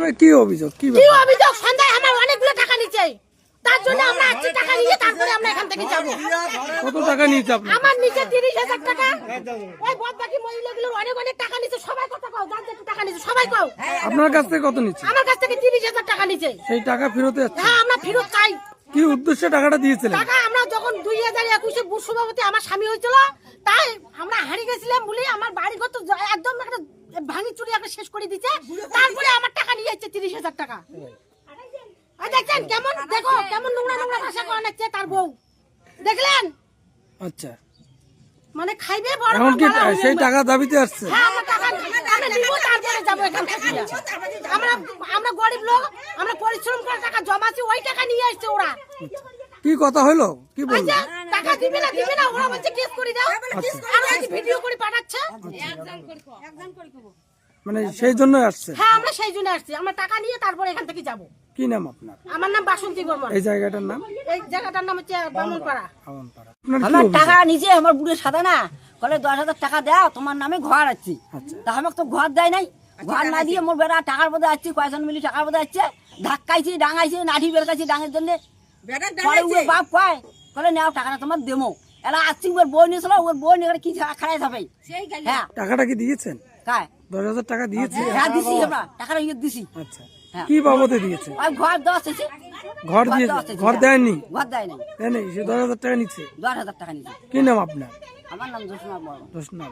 আপনার কি অভিযোগ? কি অভিযোগ? সন্ধ্যায় আমার অনেকগুলো টাকা নিচ্ছে, তার জন্য আমরা আজকে টাকা নিয়ে তারপরে আমরা এখান থেকে যাবো। কত টাকা নিয়েছে আপনার? আমার নিচে 30,000 টাকা। ওই বাদবাকি মহিলাগুলোর অনেক অনেক টাকা নিচ্ছে। সবাই কত কও? যার যেটা টাকা নিচ্ছে সবাই কও। আপনার কাছ থেকে কত নিচ্ছে? আমার কাছ থেকে 30,000 টাকা নিচ্ছে। সেই টাকা ফেরত যাচ্ছে? হ্যাঁ, আমরা ফেরত চাই। কি উদ্দেশ্যে টাকাটা দিয়েছিলেন? টাকা আমরা যখন 2021-এ বুথ সভাপতি আমার স্বামী হয়েছিল, তাই আমরা হারিয়ে গেছিলাম বলে আমার বাড়ি ঘর তো একদম একটা ভাঙি চুরি একটা শেষ করে দিচ্ছে। তারপরে আমার টাকা নিয়ে যাচ্ছে 30,000 টাকা। দেখছেন কেমন, দেখো কেমন নোংরা নোংরা ভাষা বানাচ্ছে তার বউ, দেখলেন? আচ্ছা, মানে খাইবে বড় এখন কি সেই টাকা দাবিতে আসছে? হ্যাঁ, আমরা টাকা আমরা নিব, তারপরে যাবো এখান থেকে। আমরা গরিব লোক, আমরা পরিশ্রম করে টাকা জমাচ্ছি, ওই টাকা নিয়ে আসছে ওরা। কি কথা হলো? কি বললো? টাকা দিবে না ওরা বলছে কেস করে দাও, আর ভিডিও করে পাঠাচ্ছে। মানে সেই জন্য আসছে? হ্যাঁ, আমরা সেই জন্য আসছি। আমরা টাকা নিয়ে তারপরে এখান থেকে যাব। কি নাম আপনার? আমার নাম বাসন্তী বর্মন। এই জায়গাটার নাম? এই জায়গাটার নাম হচ্ছে বামনপাড়া। আমার টাকা নিজে আমার বুড়ে সাদা না বলে 10,000 টাকা দাও তোমার নামে ঘর আছে। তা আমাকে তো ঘর দেয় নাই, ঘর না দিয়ে মোর বেড়া টাকার বোধ আছে, কয়জন মিলি টাকার বোধ আছে, ধাক্কাইছি ডাঙাইছি লাঠি বেরকাইছি ডাঙের জন্য। বাপ কয় বলে নাও টাকাটা তোমার দেবো। এলা আসছি ওর বই নিয়েছিল, ওর বই নিয়ে কি খারাই যাবে। হ্যাঁ, টাকাটা কি দিয়েছেন? কায় 10,000 টাকা দিয়েছে? হ্যাঁ দিছি, আমরা টাকাটা ইয়ে দিছি। আচ্ছা, কি বাবদে দিয়েছে? ওই ঘর দেওয়া আছে, ঘর দিয়েছে? ঘর দেয়নি? ঘর দেয় নাই, দেয়নি, সে 10,000 টাকা নিচ্ছে। 10,000 টাকা নিয়েছে। কি নাম আপনার? আমার নাম জোসনা বর্মন। জোসনা।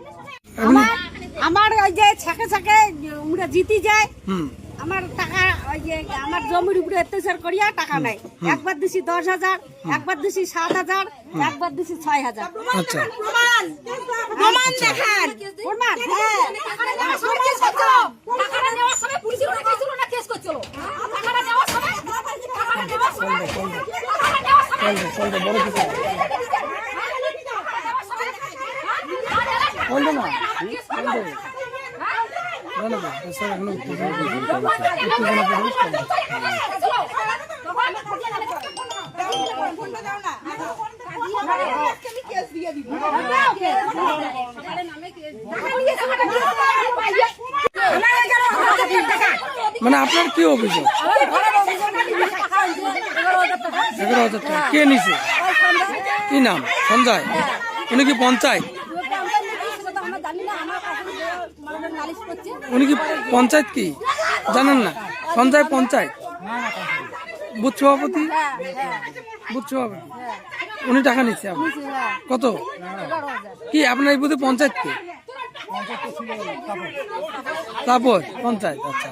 আমার ওই যে ছাকে ছাকে আমরা জিতি যায়, হুম, আমার টাকা ওই যে আমার জমির উপরে অত্যাচার করিয়া টাকা নাই। একবার দিছি 10,000, একবার দিছি 7,000, একবার দিছি 6,000। আচ্ছা, প্রমাণ দেখান, প্রমাণ। হ্যাঁ, টাকাটা নেওয়ার সময় পুলিশের ওরা কেছিল না কেস করছিল। টাকাটা নেওয়ার সময় চলবে বড় কিছু বলবে না। না না, স্যার এখনো মানে আপনার কি অভিযোগ? 11,000 টাকা কে নিছে? কি নাম? সঞ্জয়। উনি কি পঞ্চায়েত? উনি কি পঞ্চায়েত? কি জানেন না? সঞ্জয় পঞ্চায়েত বুথ সভাপতি? বুথ সভাপতি উনি টাকা নিচ্ছে। কত? কি আপনার এই বুথে পঞ্চায়েত কে? তারপর পঞ্চায়েত। আচ্ছা,